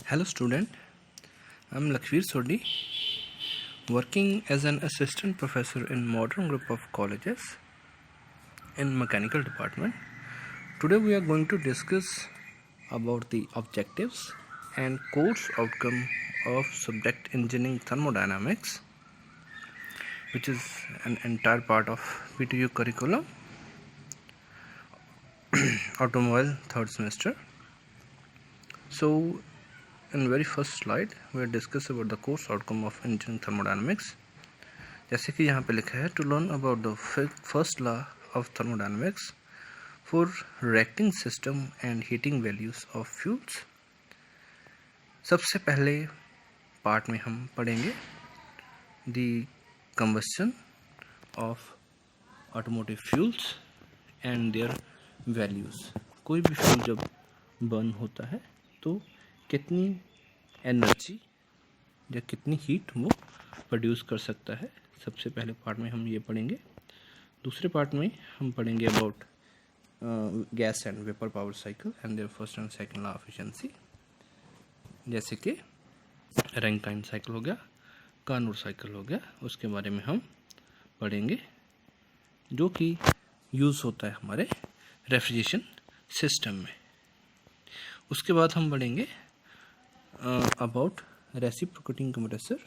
Hello student, I'm Lakshveer Sodhi, working as an assistant professor in modern group of colleges in mechanical department. Today we are going to discuss about the objectives and course outcome of subject engineering thermodynamics, which is an entire part of PTU curriculum, automobile third semester. So in very first slide we will discuss about the course outcome of engineering thermodynamics. जैसे कि यहाँ पे लिखा है to learn about the first law of thermodynamics for reacting system and heating values of fuels. सबसे पहले part में हम पढ़ेंगे the combustion of automotive fuels and their values. कोई भी फ्यूल जब बर्न होता है तो कितनी एनर्जी या कितनी हीट वो प्रोड्यूस कर सकता है, सबसे पहले पार्ट में हम ये पढ़ेंगे. दूसरे पार्ट में हम पढ़ेंगे about gas and vapour power cycle and their first and second law of efficiency, जैसे कि रैंकाइन साइकिल हो गया, कार्नोट साइकिल हो गया. उसके बारे में हम पढ़ेंगे जो कि यूज़ होता है हमारे रेफ्रिजरेशन सिस्टम में. उसके बाद हम पढ़ेंगे about reciprocating compressor,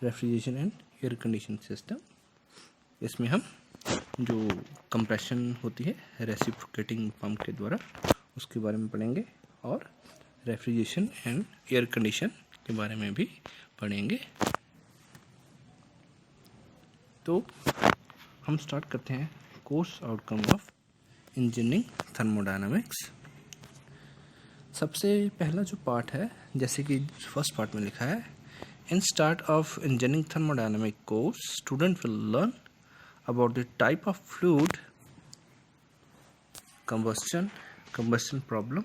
refrigeration and air condition system. इसमें हम जो कंप्रेशन होती है रेसिप्रोकेटिंग पंप के द्वारा उसके बारे में पढ़ेंगे और रेफ्रिजरेशन एंड एयर कंडीशन के बारे में भी पढ़ेंगे. तो हम स्टार्ट करते हैं course outcome of engineering thermodynamics. सबसे पहला जो पार्ट है, जैसे कि फर्स्ट पार्ट में लिखा है, in start of engineering thermodynamic course student will learn about the type of fluid, combustion problem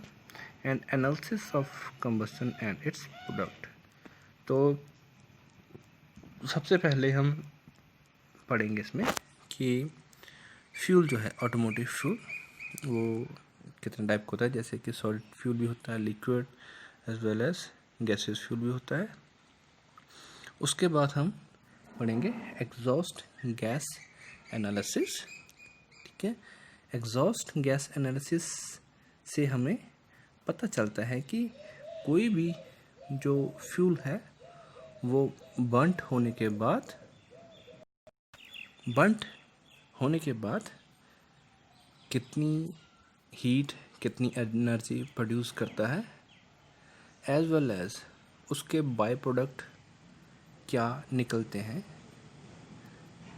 and analysis of combustion and it's product. तो सबसे पहले हम पढ़ेंगे इसमें कि फ्यूल जो है ऑटोमोटिव फ्यूल वो कितने टाइप का होता है, जैसे कि सॉलिड फ्यूल भी होता है, liquid as well as gases fuel भी होता है. उसके बाद हम पढ़ेंगे एग्जॉस्ट गैस एनालिसिस. ठीक है, एग्जॉस्ट गैस एनालिसिस से हमें पता चलता है कि कोई भी जो फ्यूल है वो बर्न्ट होने के बाद कितनी हीट, कितनी एनर्जी प्रोड्यूस करता है, एज वेल एज उसके बाय प्रोडक्ट क्या निकलते हैं.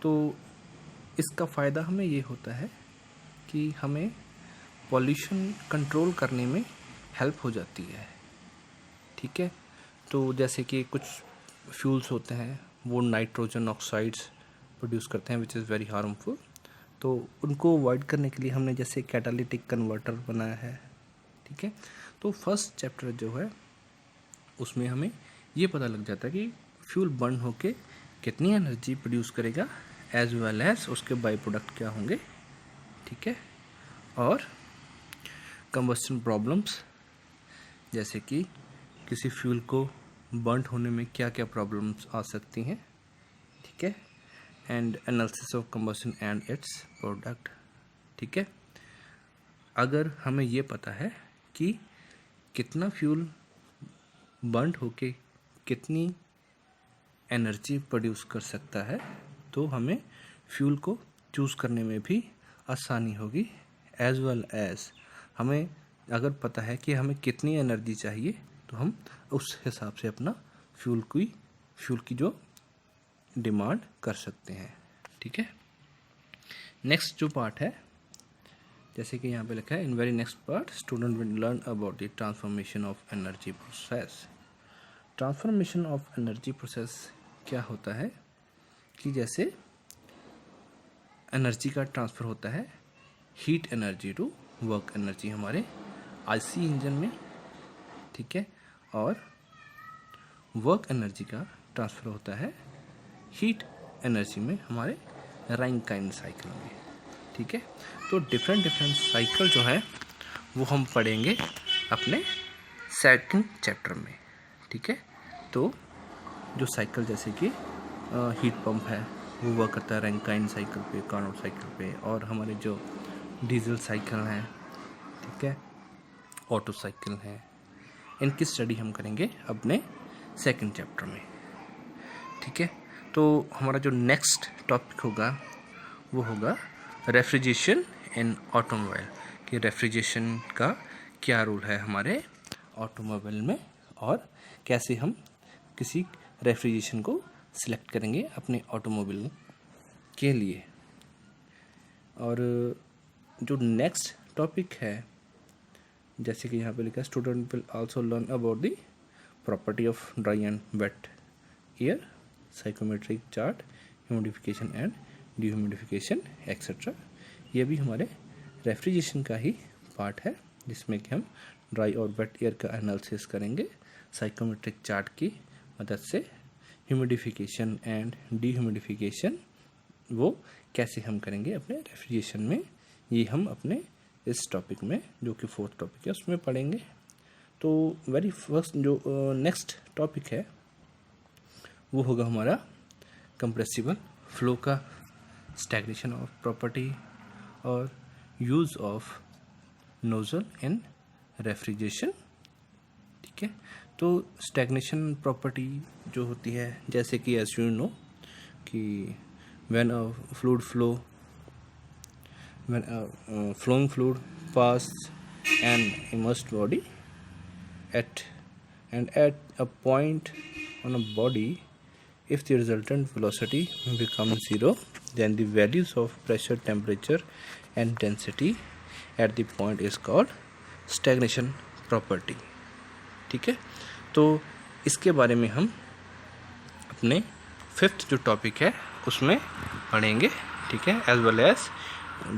तो इसका फ़ायदा हमें ये होता है कि हमें पॉल्यूशन कंट्रोल करने में हेल्प हो जाती है. ठीक है, तो जैसे कि कुछ फ्यूल्स होते हैं वो नाइट्रोजन ऑक्साइड्स प्रोड्यूस करते हैं विच इज़ वेरी हार्मफुल. तो उनको अवॉइड करने के लिए हमने जैसे कैटालिटिक कन्वर्टर बनाया है. ठीक है, तो फर्स्ट चैप्टर जो है उसमें हमें ये पता लग जाता है कि फ्यूल बर्न होके कितनी एनर्जी प्रोड्यूस करेगा एज वेल एज उसके बाई प्रोडक्ट क्या होंगे. ठीक है, और कंबस्शन प्रॉब्लम्स, जैसे कि किसी फ्यूल को बर्न होने में क्या क्या प्रॉब्लम्स आ सकती हैं. ठीक है, and analysis of combustion and it's product. ठीक है, अगर हमें ये पता है कि कितना फ्यूल बर्न होके कितनी एनर्जी प्रोड्यूस कर सकता है तो हमें फ्यूल को चूज़ करने में भी आसानी होगी. एज वेल एज हमें अगर पता है कि हमें कितनी एनर्जी चाहिए तो हम उस हिसाब से अपना फ्यूल की जो डिमांड कर सकते हैं. ठीक है, नेक्स्ट जो पार्ट है, जैसे कि यहाँ पे लिखा है, in very next part student will learn about the transformation of energy process. Transformation of energy process क्या होता है कि जैसे एनर्जी का ट्रांसफ़र होता है heat energy to work energy हमारे आईसी इंजन में. ठीक है, और वर्क एनर्जी का ट्रांसफ़र होता है हीट एनर्जी में हमारे रैंकाइन साइकिल में. ठीक है, तो डिफरेंट साइकिल जो है वो हम पढ़ेंगे अपने सेकंड चैप्टर में. ठीक है। तो जो साइकिल जैसे कि हीट पंप है वो वर्क करता है रैंकाइन साइकिल पे, कार्नोट साइकिल पे, और हमारे जो डीजल साइकिल हैं, ठीक है, ऑटो साइकिल हैं, इनकी स्टडी हम करेंगे अपने सेकंड चैप्टर में, ठीक है। तो हमारा जो नेक्स्ट टॉपिक होगा वो होगा रेफ्रिजरेशन इन ऑटोमोबाइल, कि रेफ्रिजरेशन का क्या रोल है हमारे ऑटोमोबाइल में और कैसे हम किसी रेफ्रिजरेशन को सिलेक्ट करेंगे अपने ऑटोमोबाइल के लिए। और जो नेक्स्ट टॉपिक है, जैसे कि यहाँ पे लिखा है, student will also learn about the property of dry and wet air, psychometric chart, humidification and dehumidification etcetera. ये भी हमारे रेफ्रिजरेशन का ही पार्ट है, जिसमें कि हम ड्राई और वेट एयर का एनालिसिस करेंगे साइकोमेट्रिक चार्ट की मदद से। ह्यूमिडिफिकेशन एंड डिह्यूमिडिफिकेशन वो कैसे हम करेंगे अपने रेफ्रिजरेशन में, ये हम अपने इस टॉपिक में, जो कि फोर्थ टॉपिक है, उसमें पढ़ेंगे। तो वेरी फर्स्ट जो नेक्स्ट टॉपिक है वो होगा हमारा कंप्रेसिबल फ्लो का स्टैग्नेशन ऑफ प्रॉपर्टी और use of nozzle in refrigeration, ठीक है। तो स्टैग्नेशन प्रॉपर्टी जो होती है, जैसे कि एज यू नो कि when a flowing fluid pass an immersed body at a point on a body, if the resultant velocity becomes zero, then the values of pressure, temperature and density at the point is called stagnation property, ठीक है। तो इसके बारे में हम अपने fifth जो topic है उसमें पढ़ेंगे, ठीक है। एज वेल एज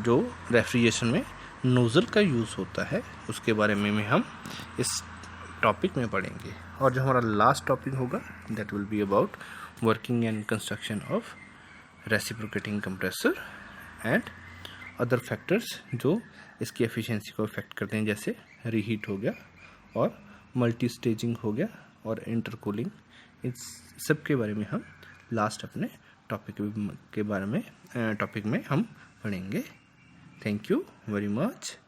जो रेफ्रिजरेशन में नोज़ल का यूज़ होता है उसके बारे में हम इस टॉपिक में पढ़ेंगे। और जो हमारा लास्ट टॉपिक होगा that will be about working and construction of reciprocating compressor and other factors जो इसकी एफिशिएंसी को इफेक्ट करते हैं, जैसे रीहीट हो गया और मल्टी स्टेजिंग हो गया और इंटरकूलिंग। इस सब के बारे में हम लास्ट अपने टॉपिक में हम पढ़ेंगे। Thank you very much.